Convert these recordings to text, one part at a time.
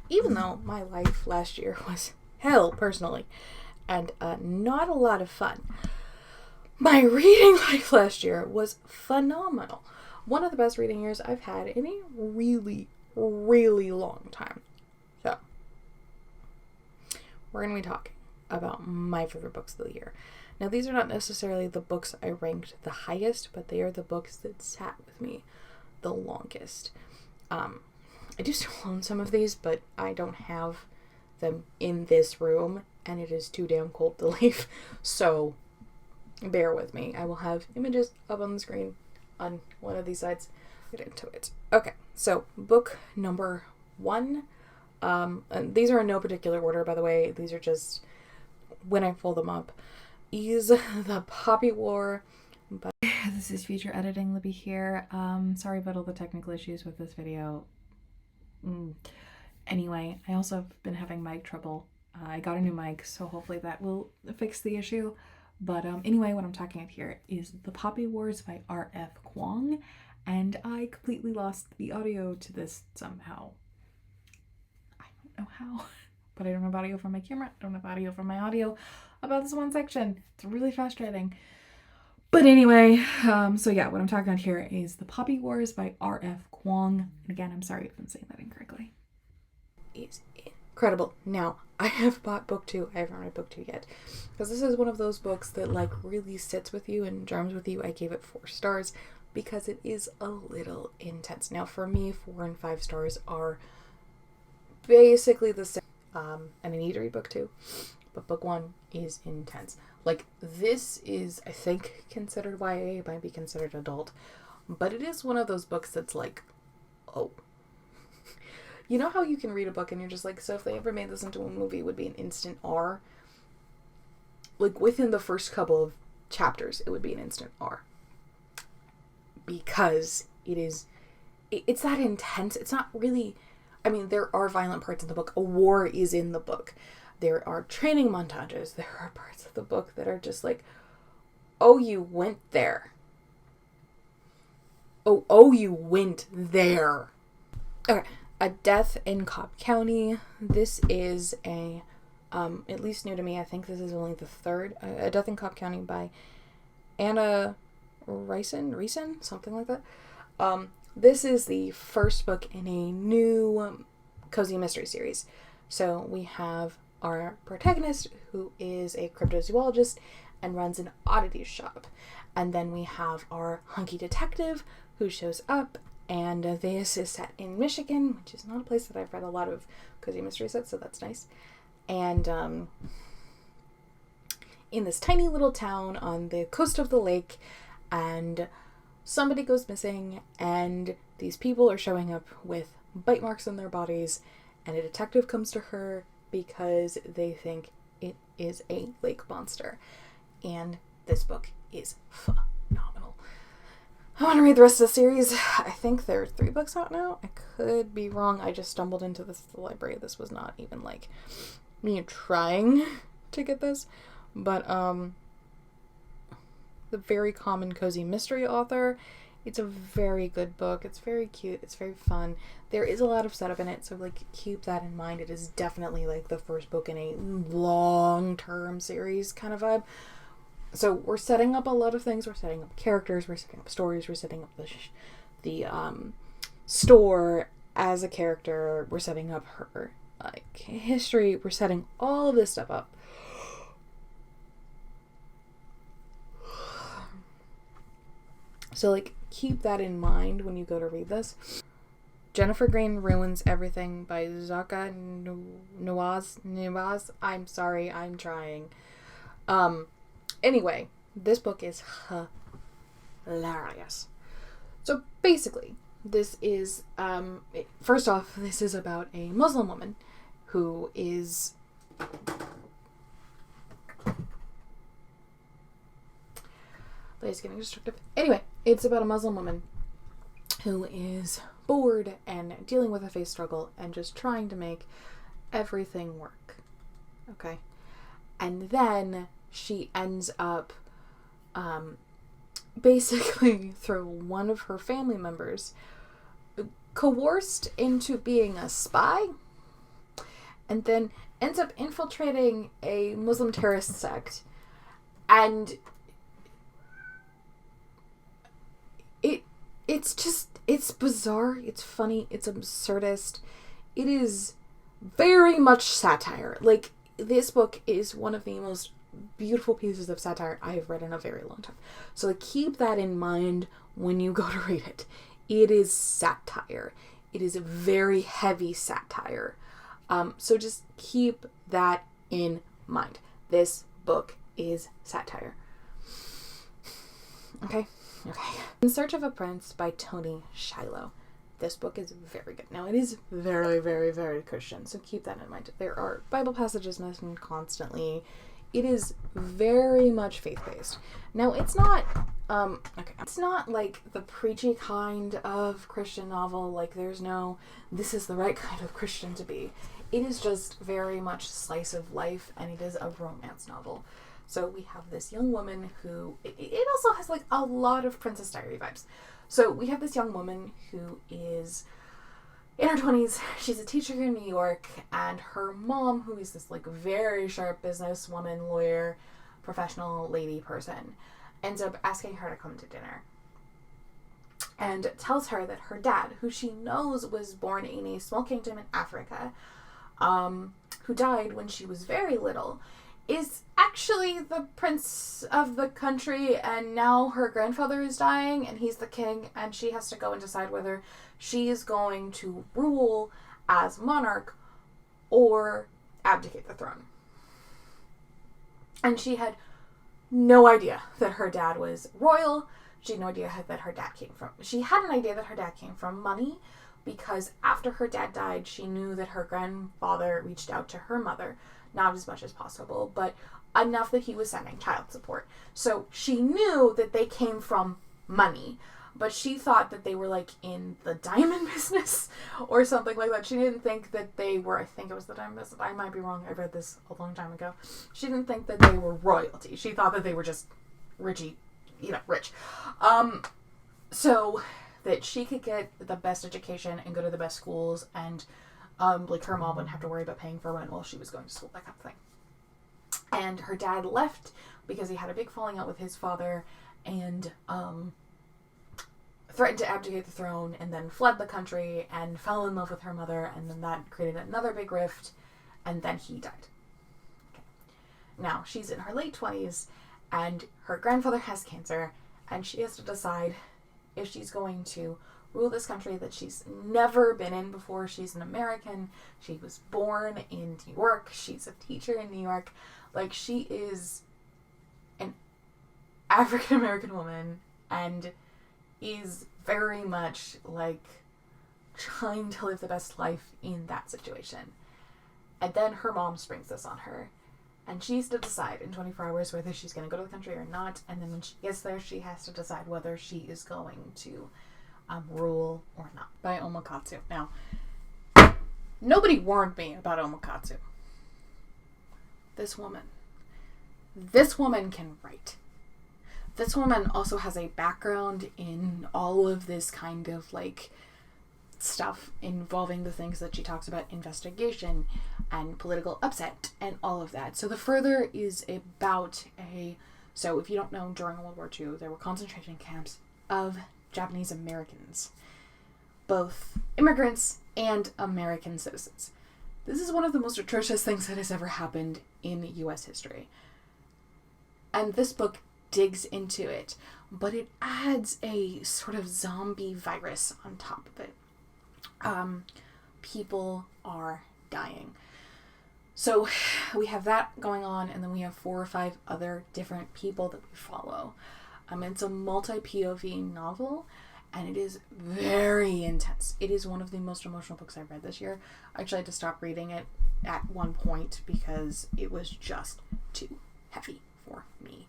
Even though my life last year was hell, personally, and not a lot of fun, my reading life last year was phenomenal. One of the best reading years I've had in a really, really long time. So, we're going to be talking about my favorite books of the year. Now, these are not necessarily the books I ranked the highest, but they are the books that sat with me the longest. I do still own some of these, but I don't have them in this room, and it is too damn cold to leave. So, bear with me. I will have images up on the screen on one of these sides. Get into it. Okay, so book number 1. And these are in no particular order, by the way. These are just when I pull them up. Is the Pppy War. But this is future editing Libby here. Sorry about all the technical issues with this video. Anyway, I also have been having mic trouble. I got a new mic, so hopefully that will fix the issue. But anyway, what I'm talking about here is The Pppy Wars by R.F. Kuang, and I completely lost the audio to this somehow. I don't know how, but I don't have audio from my camera, I don't have audio from my audio about this one section. It's really frustrating. But anyway, so yeah, what I'm talking about here is The Pppy Wars by R.F. Kuang. And again, I'm sorry if I'm saying that incorrectly. It's incredible. Now, I have bought book 2. I haven't read book 2 yet. Because this is one of those books that like really sits with you and drums with you. I gave it 4 stars because it is a little intense. Now, for me, 4 and 5 stars are basically the same. And I need to read book 2. But book 1 is intense. Like, this is, I think, considered YA. It might be considered adult. But it is one of those books that's like, oh. You know how you can read a book and you're just like, so if they ever made this into a movie, it would be an instant R? Like, within the first couple of chapters, it would be an instant R. Because it's that intense. It's not really, I mean, there are violent parts of the book. A war is in the book. There are training montages. There are parts of the book that are just like, oh, you went there. Oh, you went there. Okay. A Death in Cobb County. This is at least new to me, I think this is only the 3rd. A Death in Cobb County by Annelise Ryan, something like that. This is the first book in a new cozy mystery series. So we have our protagonist, who is a cryptozoologist and runs an oddities shop. And then we have our hunky detective who shows up, and this is set in Michigan, which is not a place that I've read a lot of cozy mystery sets, so that's nice. And in this tiny little town on the coast of the lake, and somebody goes missing, and these people are showing up with bite marks on their bodies, and a detective comes to her because they think it is a lake monster. And this book is phenomenal. I want to read the rest of the series. I think there are 3 books out now. I could be wrong. I just stumbled into this at the library. This was not even like me trying to get this. But the Very Common Cozy Mystery author. It's a very good book. It's very cute. It's very fun. There is a lot of setup in it, so like keep that in mind. It is definitely like the first book in a long-term series kind of vibe. So we're setting up a lot of things. We're setting up characters. We're setting up stories. We're setting up the store as a character. We're setting up her like history. We're setting all of this stuff up. So like keep that in mind when you go to read this. Jennifer Green Ruins Everything by Zaka Nawaz. I'm sorry, I'm trying. Anyway, this book is hilarious. So basically, this is, first off, this is about a Muslim woman who is It's getting destructive. Anyway, it's about a Muslim woman who is bored and dealing with a faith struggle and just trying to make everything work. Okay? And then she ends up basically through one of her family members coerced into being a spy. and then ends up infiltrating a Muslim terrorist sect. And it's bizarre, it's funny, it's absurdist. It is very much satire. Like, this book is one of the most beautiful pieces of satire I have read in a very long time. So like, keep that in mind when you go to read it. It is satire. It is a very heavy satire. So just keep that in mind. This book is satire. Okay? Okay. In Search of a Prince by Tony Shiloh. This book is very good. Now, it is very, very, very Christian, so keep that in mind. There are Bible passages mentioned constantly. It is very much faith-based. Now, it's not, it's not like the preachy kind of Christian novel. Like, there's no, this is the right kind of Christian to be. It is just very much slice of life, and it is a romance novel. So we have this young woman who, it also has like a lot of Princess Diary vibes. So we have this young woman who is in her 20s. She's a teacher in New York, and her mom, who is this like very sharp businesswoman, lawyer, professional lady person, ends up asking her to come to dinner and tells her that her dad, who she knows was born in a small kingdom in Africa, who died when she was very little, is actually the prince of the country, and now her grandfather is dying and he's the king, and she has to go and decide whether she is going to rule as monarch or abdicate the throne. And she had no idea that her dad was royal. She had no idea that her dad came from. She had an idea that her dad came from money, because after her dad died, she knew that her grandfather reached out to her mother, not as much as possible, but enough that he was sending child support. So she knew that they came from money, but she thought that they were like in the diamond business or something like that. She didn't think that they were, I think it was the diamond business. I might be wrong. I read this a long time ago. She didn't think that they were royalty. She thought that they were just rich. So that she could get the best education and go to the best schools, and like her mom wouldn't have to worry about paying for rent while she was going to school, that kind of thing. And her dad left because he had a big falling out with his father, and threatened to abdicate the throne, and then fled the country and fell in love with her mother, and then that created another big rift, and then he died. Okay. Now, she's in her late 20s, and her grandfather has cancer, and she has to decide if she's going to rule this country that she's never been in before. She's an American. She was born in New York. She's a teacher in New York. Like, she is an African American woman and is very much like trying to live the best life in that situation. And then her mom springs this on her, and she's to decide in 24 hours whether she's going to go to the country or not. And then when she gets there, she has to decide whether she is going to rule or not. By Omakatsu. Now, nobody warned me about Omakatsu. This woman can write. This woman also has a background in all of this kind of like stuff involving the things that she talks about, investigation and political upset and all of that. So the further is about so if you don't know, during World War II, there were concentration camps of Japanese Americans, both immigrants and American citizens. This is one of the most atrocious things that has ever happened in U.S. history. And this book digs into it, but it adds a sort of zombie virus on top of it. People are dying. So we have that going on, and then we have 4 or 5 other different people that we follow. It's a multi-POV novel, and it is very intense. It is one of the most emotional books I've read this year. I actually had to stop reading it at one point because it was just too heavy for me.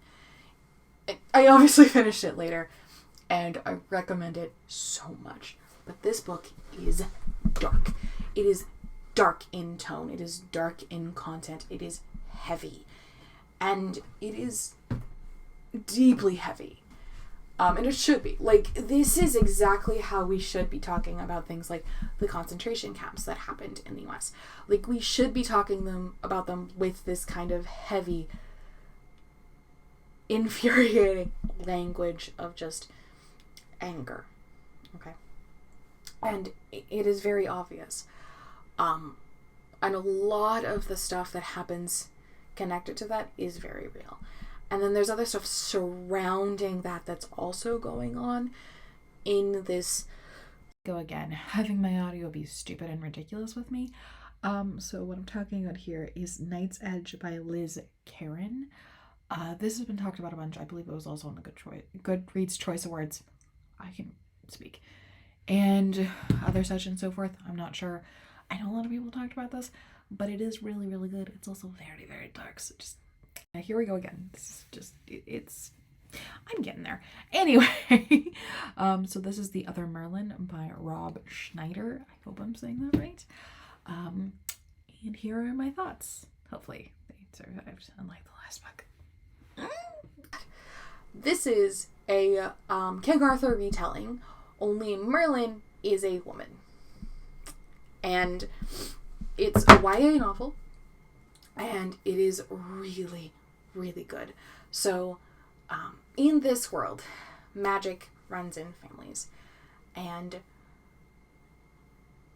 I obviously finished it later, and I recommend it so much. But this book is dark. It is dark in tone. It is dark in content. It is heavy. And it is deeply heavy. And it should be. Like, this is exactly how we should be talking about things like the concentration camps that happened in the US. Like, we should be talking about them with this kind of heavy, infuriating language of just anger. Okay? And it is very obvious. And a lot of the stuff that happens connected to that is very real. And then there's other stuff surrounding that that's also going on in this. Go again, having my audio be stupid and ridiculous with me. So what I'm talking about here is Night's Edge by Liz Karen. This has been talked about a bunch. I believe it was also on the Goodreads Choice Awards. I can speak. And other such and so forth. I'm not sure. I know a lot of people talked about this, but it is really, really good. It's also very, very dark. So just, here we go again. This is just, I'm getting there. Anyway, so this is The Other Merlin by Rob Schneider. I hope I'm saying that right. And here are my thoughts. Hopefully they survived, unlike the last book. This is a King Arthur retelling, only Merlin is a woman. And it's a YA novel, and it is really, really good. So, in this world, magic runs in families, and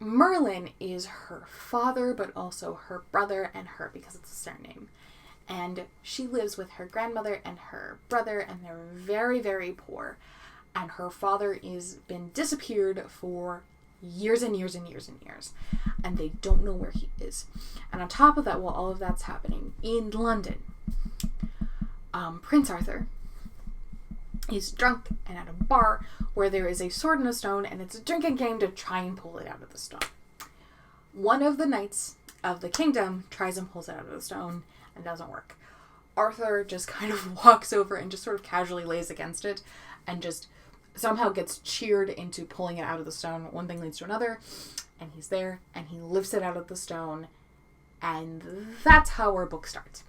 Merlin is her father, but also her brother and her, because it's a surname. And she lives with her grandmother and her brother, and they're very, very poor. And her father is been disappeared for years and years and years and years. And they don't know where he is. And on top of that, while all of that's happening, in London, Prince Arthur is drunk and at a bar where there is a sword and a stone, and it's a drinking game to try and pull it out of the stone. One of the knights of the kingdom tries and pulls it out of the stone and doesn't work. Arthur just kind of walks over and just sort of casually lays against it and just somehow gets cheered into pulling it out of the stone. One thing leads to another, and he's there, and he lifts it out of the stone, and that's how our book starts.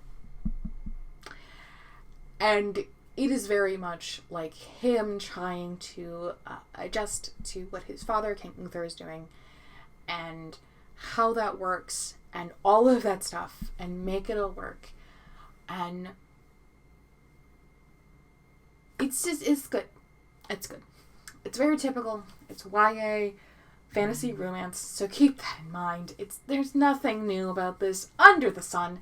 And it is very much like him trying to adjust to what his father, King Uther, is doing, and how that works, and all of that stuff, and make it all work. And it's good. It's good. It's very typical. It's YA fantasy romance, so keep that in mind. There's nothing new about this under the sun,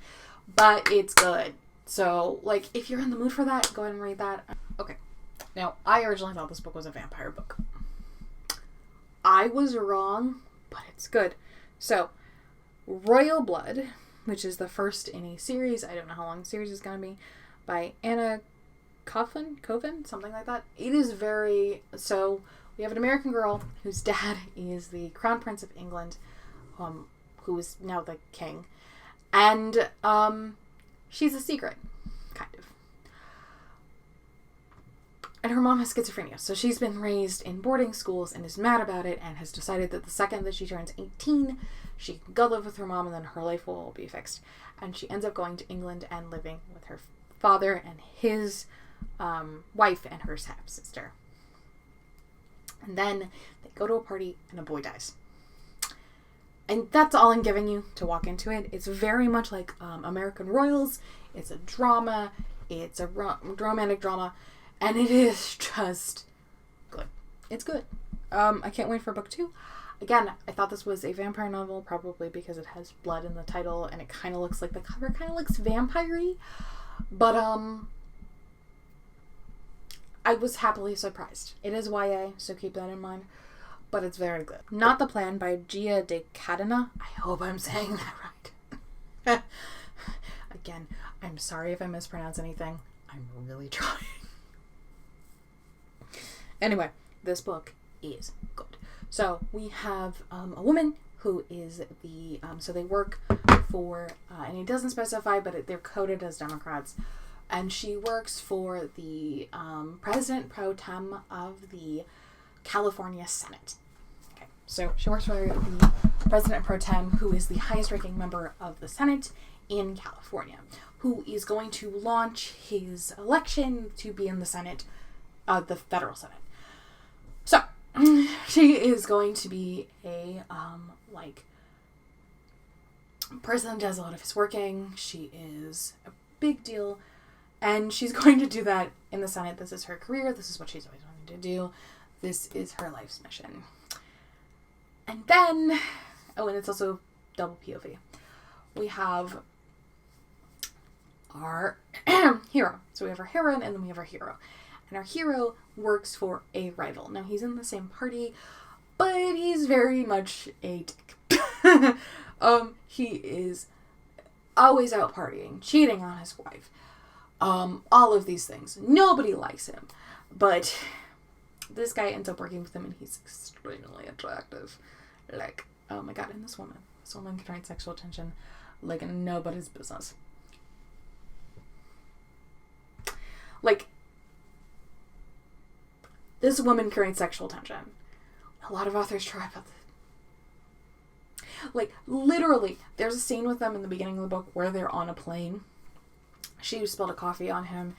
but it's good. So, like, if you're in the mood for that, go ahead and read that. Okay. Now, I originally thought this book was a vampire book. I was wrong, but it's good. So, Royal Blood, which is the first in a series, I don't know how long the series is going to be, by Anna Coven, something like that. It is so we have an American girl whose dad is the Crown Prince of England, who is now the king, and she's a secret, kind of. And her mom has schizophrenia, so she's been raised in boarding schools and is mad about it, and has decided that the second that she turns 18, she can go live with her mom and then her life will be fixed. And she ends up going to England and living with her father and his wife and her stepsister. And then they go to a party and a boy dies. And that's all I'm giving you to walk into it. It's very much like American Royals. It's a drama. It's a romantic drama. And it is just good. It's good. I can't wait for book 2. Again, I thought this was a vampire novel, probably because it has blood in the title, and it kind of looks like the cover kind of looks vampire-y. But, I was happily surprised. It is YA, so keep that in mind. But it's very good. Not the Plan by Gia de Cadena. I hope I'm saying that right. Again, I'm sorry if I mispronounce anything. I'm really trying. Anyway, this book is good. So we have a woman who is so they work for, and it doesn't specify, but they're coded as Democrats. And she works for the president pro tem of the California Senate. Okay, so she works for the president pro tem, who is the highest ranking member of the Senate in California, who is going to launch his election to be in the Senate the federal Senate. So she is going to be a person that does a lot of his working. She is a big deal, and she's going to do that in the Senate. This is her career. This is what she's always wanted to do. This is her life's mission. And then, and it's also double POV. We have our hero. So we have our heroine, and then we have our hero. And our hero works for a rival. Now, he's in the same party, but he's very much a dick. He is always out partying, cheating on his wife. All of these things. Nobody likes him. But this guy ends up working with him, and he's extremely attractive. Like, oh my god, and this woman can write sexual tension like nobody's business. Like, this woman can write sexual tension. A lot of authors try about this. Like, literally, there's a scene with them in the beginning of the book where they're on a plane. She spilled a coffee on him,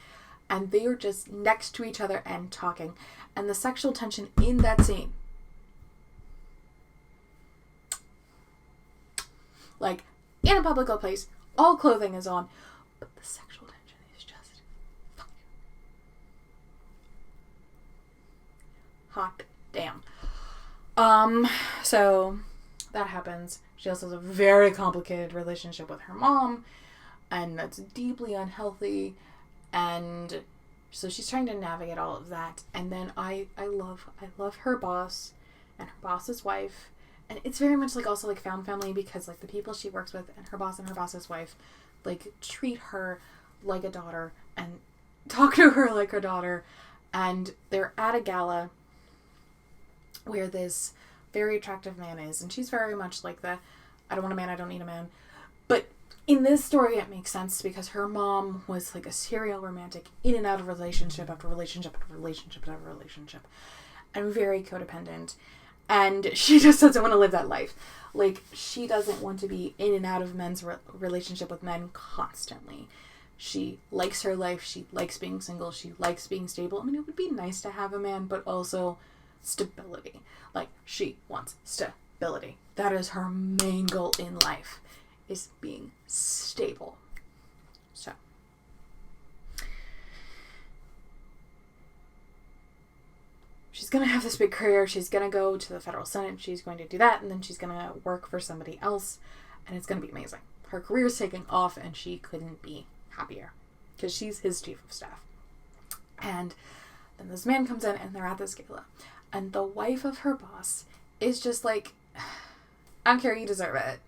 and they are just next to each other and talking. And the sexual tension in that scene, like, in a public place, all clothing is on, but the sexual tension is just fucking hot damn. So that happens. She also has a very complicated relationship with her mom, and that's deeply unhealthy, and so she's trying to navigate all of that. And then I love her boss and her boss's wife. And it's very much like also like found family, because like the people she works with and her boss's wife like treat her like a daughter and talk to her like a daughter. And they're at a gala where this very attractive man is, and she's very much like the I don't want a man, I don't need a man. But in this story it makes sense because her mom was like a serial romantic, in and out of relationship after relationship after relationship after relationship, and very codependent. And she just doesn't want to live that life. Like, she doesn't want to be in and out of men's relationship with men constantly. She likes her life. She likes being single. She likes being stable. I mean, it would be nice to have a man, but also stability. Like, she wants stability. That is her main goal in life, is being stable. So. She's going to have this big career. She's going to go to the federal Senate. She's going to do that. And then she's going to work for somebody else. And it's going to be amazing. Her career is taking off, and she couldn't be happier because she's his chief of staff. And then this man comes in, and they're at this gala. And the wife of her boss is just like, I don't care, you deserve it.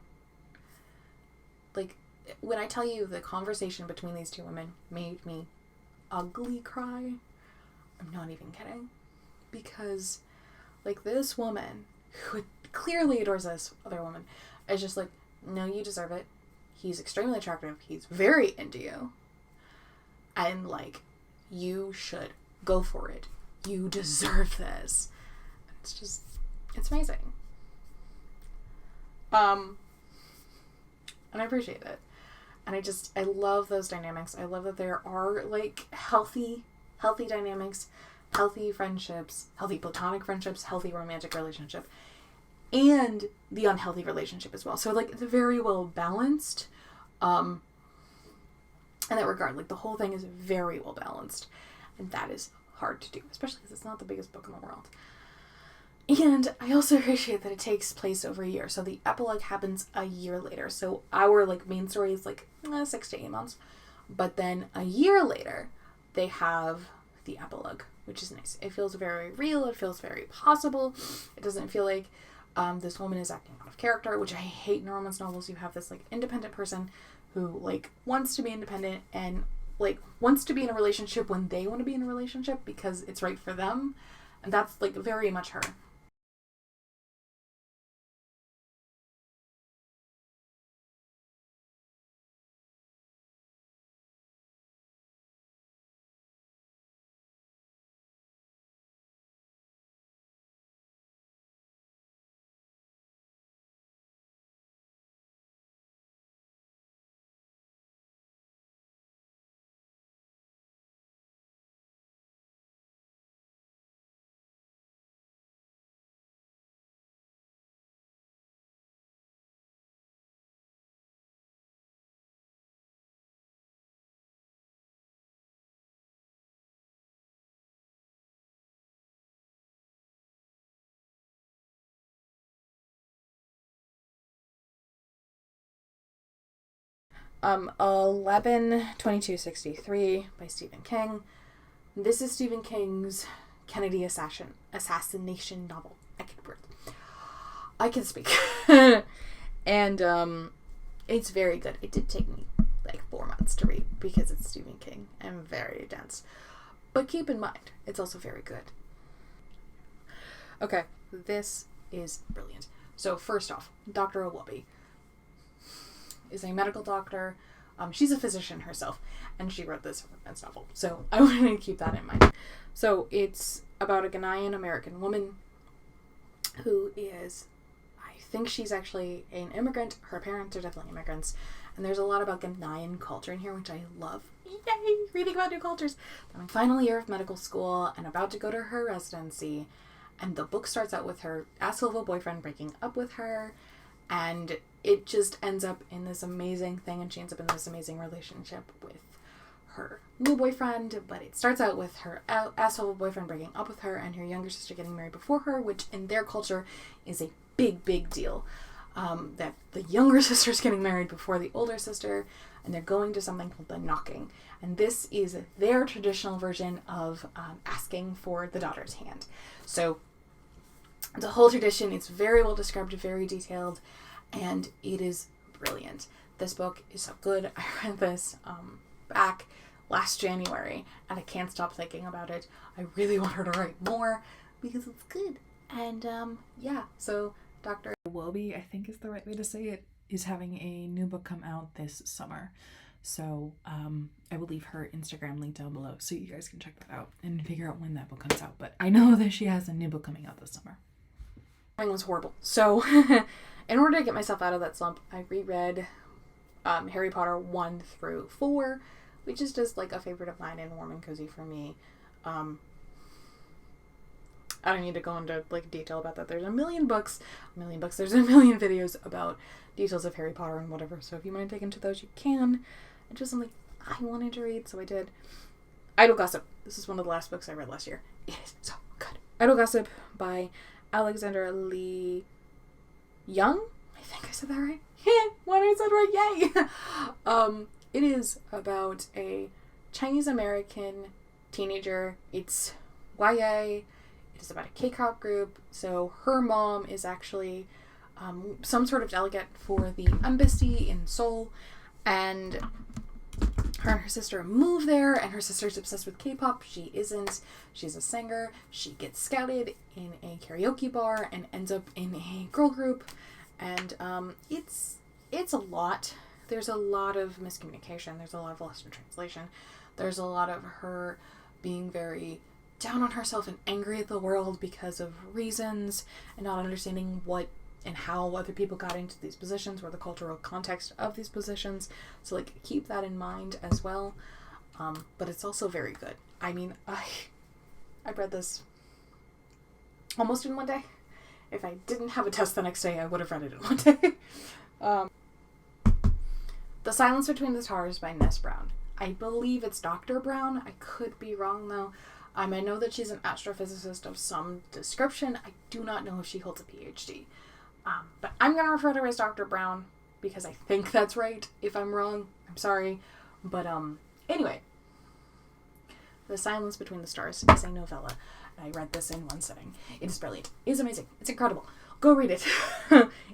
Like, when I tell you the conversation between these two women made me ugly cry, I'm not even kidding. Because, like, this woman, who clearly adores this other woman, is just like, no, you deserve it. He's extremely attractive. He's very into you. And, like, you should go for it. You deserve this. It's just, it's amazing. And I appreciate it. And I love those dynamics. I love that there are, like, healthy dynamics, healthy friendships, healthy platonic friendships, healthy romantic relationship, and the unhealthy relationship as well. So, like, it's very well balanced, in that regard. Like, the whole thing is very well balanced, and that is hard to do, especially because it's not the biggest book in the world. And I also appreciate that it takes place over a year. So the epilogue happens a year later. So our, like, main story is, like, 6 to 8 months. But then a year later, they have the epilogue, which is nice. It feels very real. It feels very possible. It doesn't feel like this woman is acting out of character, which I hate in romance novels. You have this, like, independent person who, like, wants to be independent and, like, wants to be in a relationship when they want to be in a relationship because it's right for them. And that's, like, very much her. 11/22/63 by Stephen King. This is Stephen King's Kennedy assassination novel. I can speak. And it's very good. It did take me like 4 months to read because it's Stephen King and very dense. But keep in mind, it's also very good. Okay, this is brilliant. So first off, Dr. Owubi is a medical doctor. She's a physician herself, and she wrote this romance novel. So I wanted to keep that in mind. So it's about a Ghanaian American woman who is, I think she's actually an immigrant. Her parents are definitely immigrants. And there's a lot about Ghanaian culture in here, which I love. Yay! Reading about new cultures. I'm in final year of medical school and about to go to her residency. And the book starts out with her asshole of a boyfriend breaking up with her. And it just ends up in this amazing thing. And she ends up in this amazing relationship with her new boyfriend. But it starts out with her asshole of a boyfriend breaking up with her and her younger sister getting married before her, which in their culture is a big, big deal. That the younger sister's getting married before the older sister, and they're going to something called the knocking. And this is their traditional version of asking for the daughter's hand. So the whole tradition, it's very well described, very detailed, and it is brilliant. This book is so good. I read this back last January, and I can't stop thinking about it. I really want her to write more because it's good. And yeah, so Dr. Owubi, I think is the right way to say it, is having a new book come out this summer. So I will leave her Instagram link down below so you guys can check that out and figure out when that book comes out. But I know that she has a new book coming out this summer. It was horrible. So in order to get myself out of that slump, I reread Harry Potter 1 through 4, which is just like a favorite of mine and warm and cozy for me. I don't need to go into like detail about that. There's a million books, there's a million videos about details of Harry Potter and whatever. So if you want to dig into those, you can. It's just something I wanted to read, so I did. Idle Gossip. This is one of the last books I read last year. It is so good. Idle Gossip by Alexandra Lee Young. I think I said that right. When I said right, yay! It is about a Chinese American teenager. It's YA. It is about a K-pop group. So her mom is actually some sort of delegate for the embassy in Seoul, and her and her sister move there, and her sister's obsessed with K-pop. She isn't. She's a singer. She gets scouted in a karaoke bar and ends up in a girl group, and it's a lot. There's a lot of miscommunication. There's a lot of lost in translation. There's a lot of her being very down on herself and angry at the world because of reasons and not understanding what and how other people got into these positions or the cultural context of these positions. So like keep that in mind as well. But it's also very good. I mean, I read this almost in one day. If I didn't have a test the next day, I would have read it in one day. The Silence Between the Stars by Ness Brown. I believe it's Dr. Brown. I could be wrong though. I know that she's an astrophysicist of some description. I do not know if she holds a PhD. But I'm going to refer to her as Dr. Brown because I think that's right. If I'm wrong, I'm sorry. But anyway, The Silence Between the Stars is a novella. I read this in one sitting. It is brilliant. It is amazing. It's incredible. Go read it.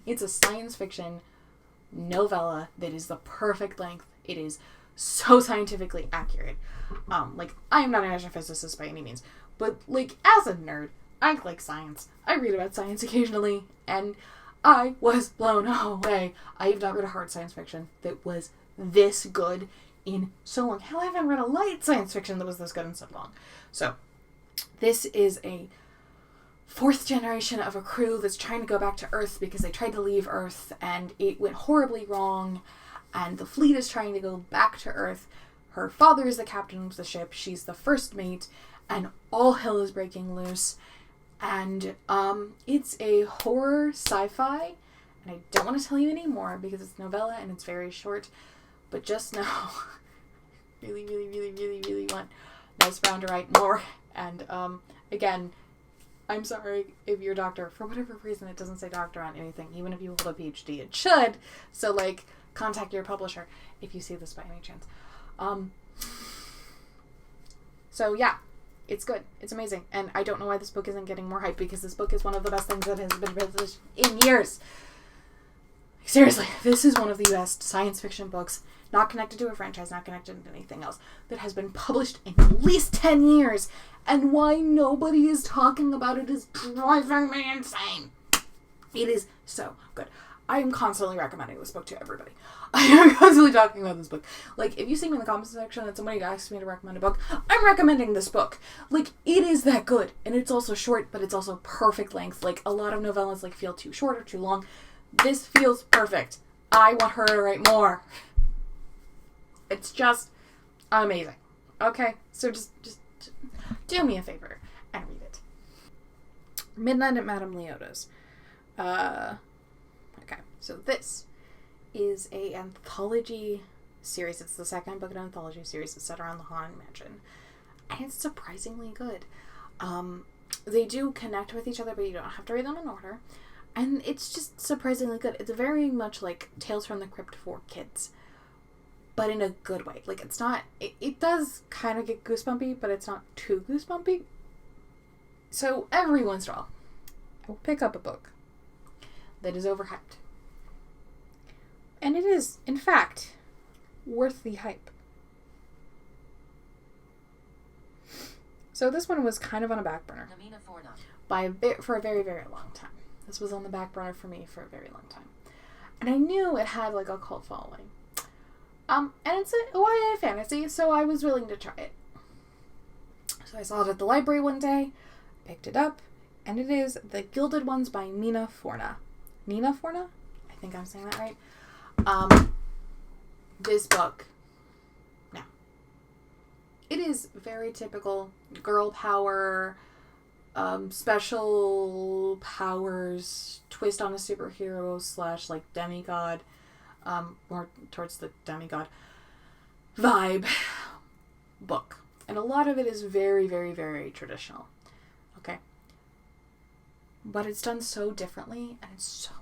It's a science fiction novella that is the perfect length. It is so scientifically accurate. I am not an astrophysicist by any means, but like as a nerd, I like science. I read about science occasionally, and I was blown away. I have not read a hard science fiction that was this good in so long. Hell, I haven't read a light science fiction that was this good in so long. So this is a 4th generation of a crew that's trying to go back to Earth because they tried to leave Earth and it went horribly wrong. And the fleet is trying to go back to Earth. Her father is the captain of the ship. She's the first mate. And all hell is breaking loose. And it's a horror sci-fi. And I don't want to tell you any more because it's novella and it's very short. But just know, really, really, really, really, really want Ness Brown to write more. And again, I'm sorry if you're a doctor. For whatever reason, it doesn't say doctor on anything. Even if you hold a PhD, it should. So, like, contact your publisher if you see this by any chance. So yeah, it's good. It's amazing. And I don't know why this book isn't getting more hype, because this book is one of the best things that has been published in years. Seriously, this is one of the best science fiction books, not connected to a franchise, not connected to anything else, that has been published in at least 10 years. And why nobody is talking about it is driving me insane. It is so good. I am constantly recommending this book to everybody. I am constantly talking about this book. Like, if you see me in the comments section and somebody asks me to recommend a book, I'm recommending this book. Like, it is that good. And it's also short, but it's also perfect length. Like, a lot of novellas, like, feel too short or too long. This feels perfect. I want her to write more. It's just amazing. Okay? So just do me a favor and read it. Midnight at Madame Leota's. Okay, so this is a anthology series. It's the second book in an anthology series that's set around the Haunted Mansion. And it's surprisingly good. They do connect with each other, but you don't have to read them in order. And it's just surprisingly good. It's very much like Tales from the Crypt for kids, but in a good way. Like, it's not... It does kind of get goosebumpy, but it's not too goosebumpy. So every once in a while, I will pick up a book that is overhyped. And it is, in fact, worth the hype. So this one was kind of on a back burner for a very, very long time. This was on the back burner for me for a very long time. And I knew it had, like, a cult following. And it's a YA fantasy, so I was willing to try it. So I saw it at the library one day, picked it up, and it is The Gilded Ones by Nina Forna. Nina Forna? I think I'm saying that right. This book, now, it is very typical girl power, special powers, twist on a superhero / like demigod, more towards the demigod vibe book. And a lot of it is very, very, very traditional. Okay? But it's done so differently, and it's so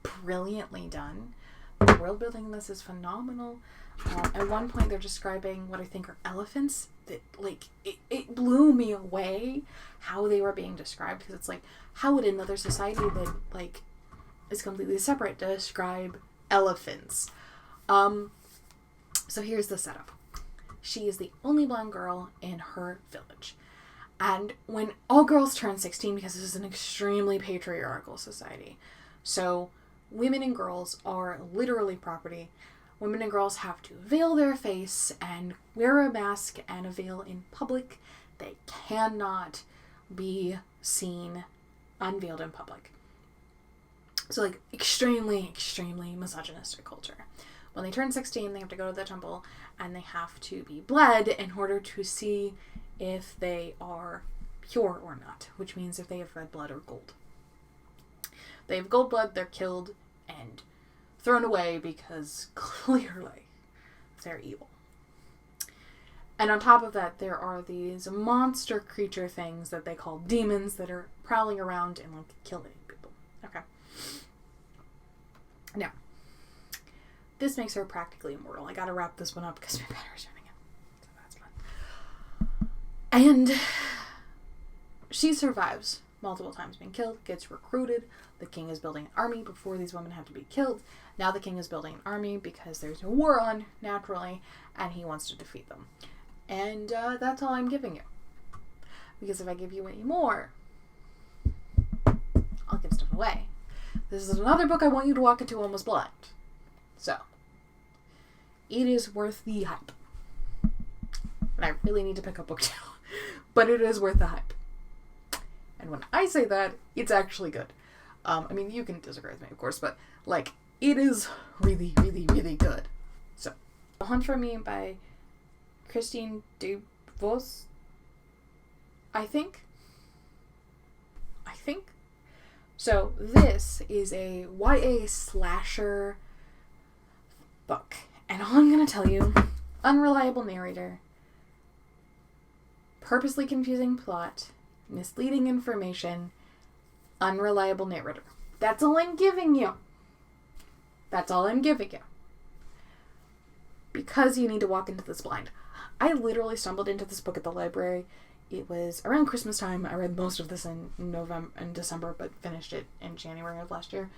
brilliantly done. The world building in this is phenomenal. At one point, they're describing what I think are elephants. That, like, it blew me away how they were being described, because it's like, how would another society that, like, is completely separate describe elephants? So here's the setup. She is the only blonde girl in her village. And when all girls turn 16, because this is an extremely patriarchal society, so women and girls are literally property. Women and girls have to veil their face and wear a mask and a veil in public. They cannot be seen unveiled in public. So, like, extremely, extremely misogynistic culture. When they turn 16, they have to go to the temple and they have to be bled in order to see if they are pure or not, which means if they have red blood or gold. If they have gold blood, they're killed and thrown away because clearly they're evil. And on top of that, there are these monster creature things that they call demons that are prowling around and, like, killing people. Okay. Now, this makes her practically immortal. I gotta wrap this one up because my battery's running out. So that's fine. And she survives multiple times being killed, gets recruited. The king is building an army before these women have to be killed. Now the king is building an army because there's a war on, naturally, and he wants to defeat them. And that's all I'm giving you. Because if I give you any more, I'll give stuff away. This is another book I want you to walk into almost blind. So, it is worth the hype. And I really need to pick up book 2. But it is worth the hype. And when I say that, it's actually good. I mean, you can disagree with me, of course, but, like, it is really, really, really good. So, The Hunt for Me by Christine DeVos, I think. So, this is a YA slasher book. And all I'm going to tell you, unreliable narrator, purposely confusing plot, misleading information, unreliable narrator. That's all I'm giving you. That's all I'm giving you. because you need to walk into this blind. I literally stumbled into this book at the library. It was around Christmas time. I read most of this in December, but finished it in January of last year.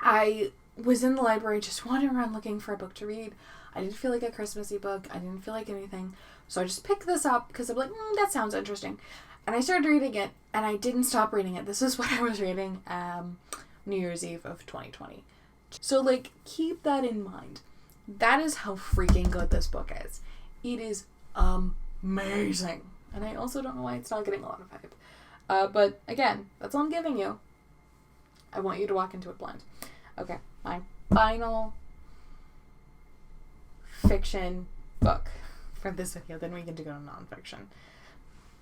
I was in the library just wandering around looking for a book to read. I didn't feel like a Christmassy book. I didn't feel like anything. So I just picked this up because I'm like, that sounds interesting. And I started reading it, and I didn't stop reading it. This is what I was reading New Year's Eve of 2020. So, like, keep that in mind. That is how freaking good this book is. It is amazing. And I also don't know why it's not getting a lot of hype. But, again, that's all I'm giving you. I want you to walk into it blind. Okay, my final fiction book for this video. Then we get to go to nonfiction.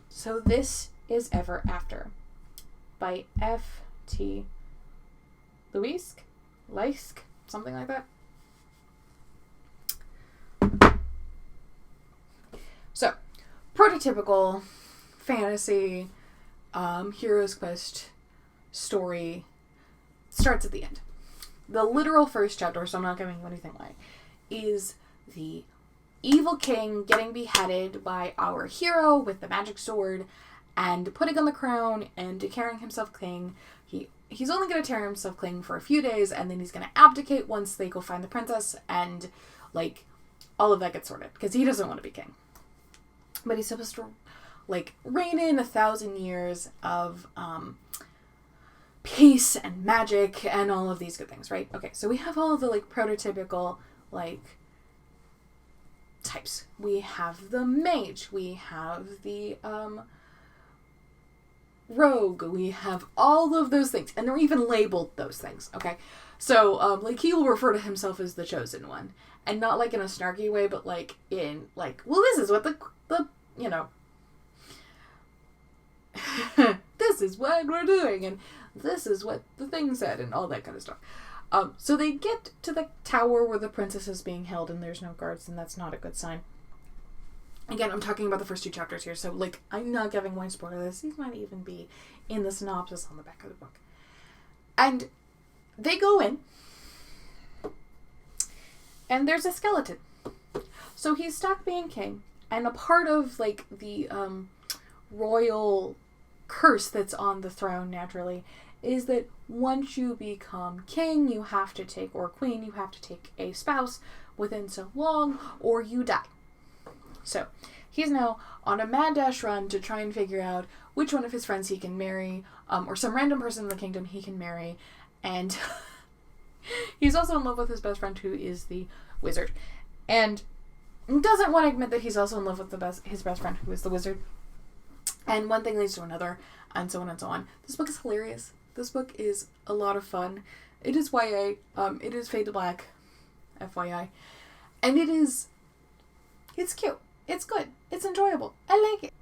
So this is Ever After by F.T. Leisk, something like that. So, prototypical fantasy hero's quest story starts at the end. The literal first chapter, so I'm not giving you anything away, is the evil king getting beheaded by our hero with the magic sword and putting on the crown and declaring himself king. He's only going to declare himself king for a few days, and then he's going to abdicate once they go find the princess, and, like, all of that gets sorted, because he doesn't want to be king. But he's supposed to, like, reign in 1,000 years of peace and magic and all of these good things, right? Okay, so we have all of the, like, prototypical, like, types. We have the mage, we have the rogue, we have all of those things, and they're even labeled those things, okay? So, like, he will refer to himself as the chosen one, and not, like, in a snarky way, but, like, in, like, well, this is what the you know, this is what we're doing, and this is what the thing said, and all that kind of stuff. So they get to the tower where the princess is being held, and there's no guards, and that's not a good sign. Again, I'm talking about the first 2 chapters here, so, like, I'm not giving away spoilers. These might even be in the synopsis on the back of the book. And they go in, and there's a skeleton. So he's stuck being king, and a part of, like, the royal curse that's on the throne, naturally, is that once you become king, you have to take, or queen, you have to take a spouse within so long, or you die. So, he's now on a mad dash run to try and figure out which one of his friends he can marry, or some random person in the kingdom he can marry, and he's also in love with his best friend, who is the wizard, and doesn't want to admit that he's also in love with his best friend, who is the wizard, and one thing leads to another, and so on and so on. This book is hilarious. This book is a lot of fun. It is YA. It is Fade to Black, FYI, and it's cute. It's good. It's enjoyable. I like it.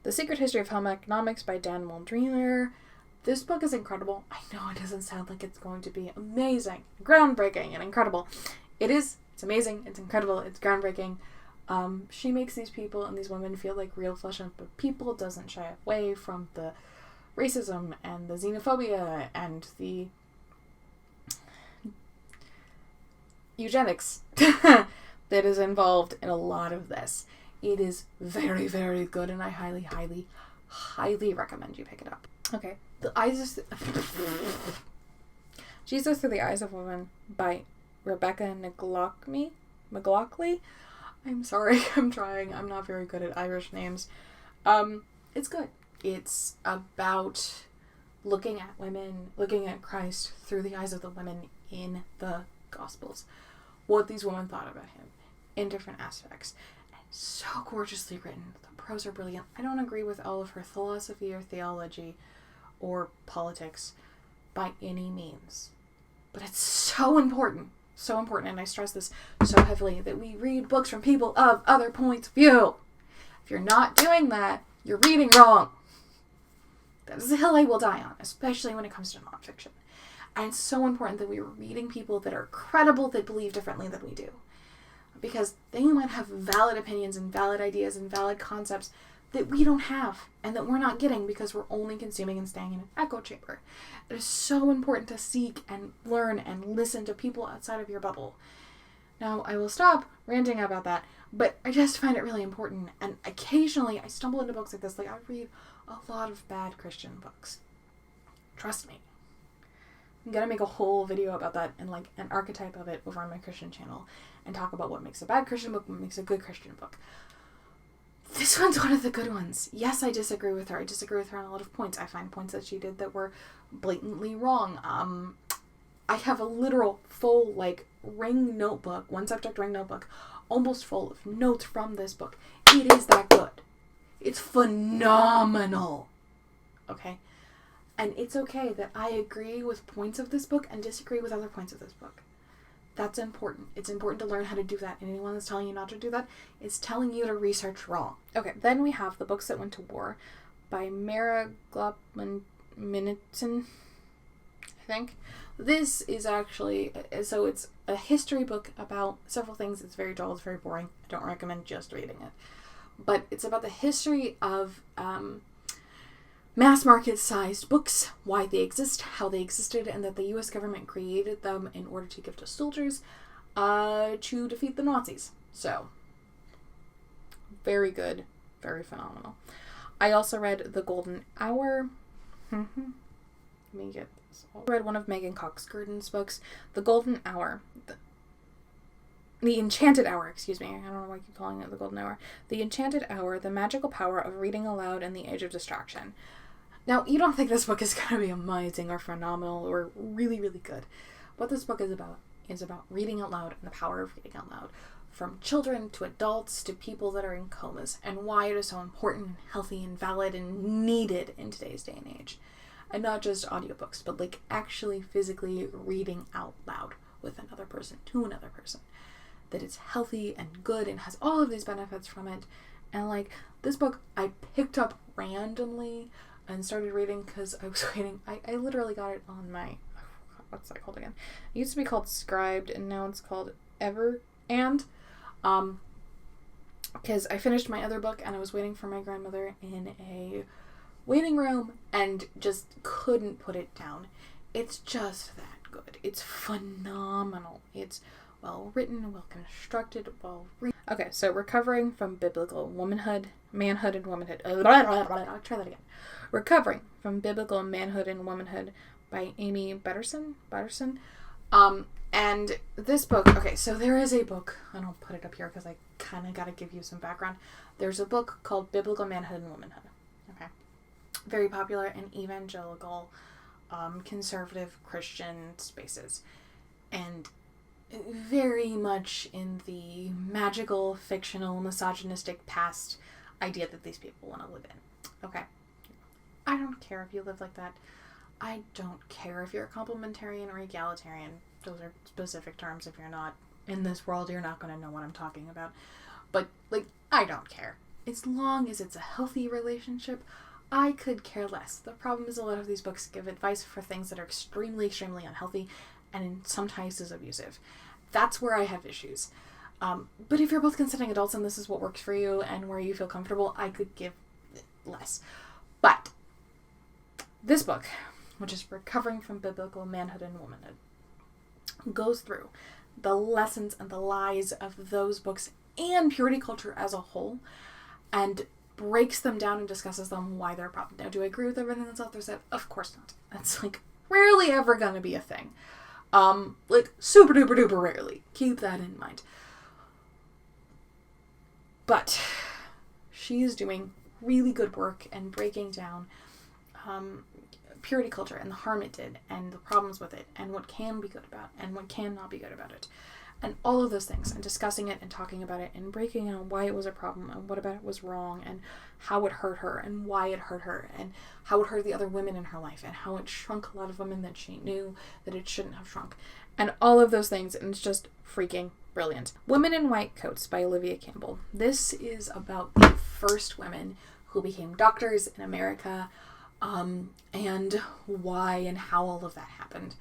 The Secret History of Home Economics by Dan Muldriner. This book is incredible. I know it doesn't sound like it's going to be amazing, groundbreaking, and incredible. It is. It's amazing. It's incredible. It's groundbreaking. She makes these people and these women feel like real flesh and blood people, doesn't shy away from the racism and the xenophobia and the eugenics that is involved in a lot of this. It is very, very good, and I highly, highly, highly recommend you pick it up. Okay. Jesus Through the Eyes of a Woman by Rebecca McLaughley. I'm sorry, I'm trying. I'm not very good at Irish names. It's good. It's about looking at women, looking at Christ through the eyes of the women in the Gospels. What these women thought about him in different aspects. And so gorgeously written. The prose are brilliant. I don't agree with all of her philosophy or theology or politics by any means. But it's so important, and I stress this so heavily, that we read books from people of other points of view. If you're not doing that, you're reading wrong. That is a hill I will die on, especially when it comes to nonfiction. And it's so important that we are reading people that are credible, that believe differently than we do. Because they might have valid opinions and valid ideas and valid concepts that we don't have and that we're not getting because we're only consuming and staying in an echo chamber. It is so important to seek and learn and listen to people outside of your bubble. Now, I will stop ranting about that, but I just find it really important, and occasionally I stumble into books like this. Like, I read a lot of bad Christian books. Trust me. I'm gonna make a whole video about that and, like, an archetype of it over on my Christian channel and talk about what makes a bad Christian book, what makes a good Christian book. This one's one of the good ones. Yes, I disagree with her. I disagree with her on a lot of points. I find points that she did that were blatantly wrong. I have a literal full, like, ring notebook, one subject ring notebook, almost full of notes from this book. It is that good. It's phenomenal. Okay? And it's okay that I agree with points of this book and disagree with other points of this book. That's important. It's important to learn how to do that. And anyone that's telling you not to do that is telling you to research wrong. Okay, then we have The Books That Went to War by Mara Glopman-Minton, I think. This is actually, so it's a history book about several things. It's very dull, it's very boring. I don't recommend just reading it. But it's about the history of mass market sized books, why they exist, how they existed, and that the US government created them in order to give to soldiers to defeat the Nazis. So, very good, very phenomenal. I also read The Golden Hour. Let me get this. I read one of Meghan Cox Gurdon's books, The Golden Hour. The Enchanted Hour, excuse me. I don't know why I keep calling it The Golden Hour. The Enchanted Hour, The Magical Power of Reading Aloud in the Age of Distraction. Now, you don't think this book is going to be amazing or phenomenal or really, really good. What this book is about reading out loud and the power of reading out loud. From children to adults to people that are in comas, and why it is so important and healthy and valid and needed in today's day and age. And not just audiobooks, but like actually physically reading out loud with another person, to another person. That it's healthy and good and has all of these benefits from it. And like, this book I picked up randomly and started reading because I was waiting. I literally got it on my, what's that called again? It used to be called Scribed, and now it's called because I finished my other book and I was waiting for my grandmother in a waiting room and just couldn't put it down. It's just that good. It's phenomenal. It's well written, well constructed, Okay, so Recovering from Biblical Womanhood, Manhood and Womanhood. I'll try that again. Recovering from Biblical Manhood and Womanhood by Aimee Byrd. And this book, okay, so there is a book, and I'll put it up here because I kind of got to give you some background. There's a book called Biblical Manhood and Womanhood. Okay. Very popular in evangelical, conservative Christian spaces. And very much in the magical, fictional, misogynistic past idea that these people want to live in. Okay. I don't care if you live like that. I don't care if you're a complementarian or egalitarian. Those are specific terms. If you're not in this world, you're not going to know what I'm talking about. But, like, I don't care. As long as it's a healthy relationship, I could care less. The problem is a lot of these books give advice for things that are extremely, extremely unhealthy and in some cases abusive. That's where I have issues. But if you're both consenting adults and this is what works for you and where you feel comfortable, I could give less. But this book, which is Recovering from Biblical Manhood and Womanhood, goes through the lessons and the lies of those books and purity culture as a whole and breaks them down and discusses them, why they're a problem. Now, do I agree with everything that's out there said? Of course not. That's, like, rarely ever gonna be a thing. Like, super duper duper rarely. Keep that in mind. But she is doing really good work and breaking down purity culture and the harm it did and the problems with it and what can be good about and what cannot be good about it and all of those things and discussing it and talking about it and breaking down why it was a problem and what about it was wrong and how it hurt her and why it hurt her and how it hurt the other women in her life and how it shrunk a lot of women that she knew that it shouldn't have shrunk and all of those things, and it's just freaking brilliant. Women in White Coats by Olivia Campbell. This is about the first women who became doctors in America, and why and how all of that happened.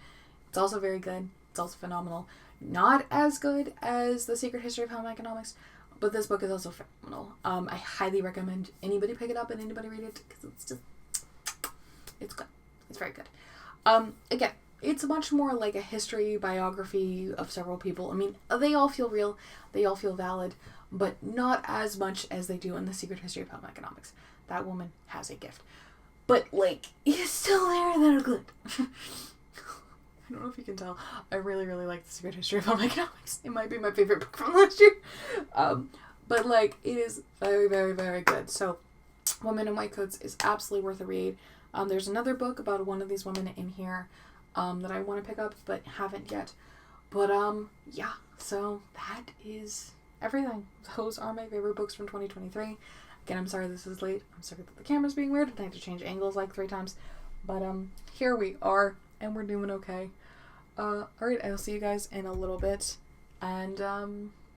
It's also very good. It's also phenomenal. Not as good as The Secret History of Home Economics, but this book is also phenomenal. I highly recommend anybody pick it up and anybody read it because it's good. It's very good. Again, it's much more like a history biography of several people. I mean, they all feel real, they all feel valid, but not as much as they do in The Secret History of Home Economics. That woman has a gift. But, like, it's still there that are good. I don't know if you can tell. I really, really like The Secret History of Home Economics. It might be my favorite book from last year. But, like, it is very, very, very good. So, Women in White Coats is absolutely worth a read. There's another book about one of these women in here that I want to pick up, but haven't yet. But, yeah. So, that is everything. Those are my favorite books from 2023. Again, I'm sorry this is late. I'm sorry that the camera's being weird. I had to change angles like 3 times. But, here we are, and we're doing okay. Alright, I'll see you guys in a little bit. And,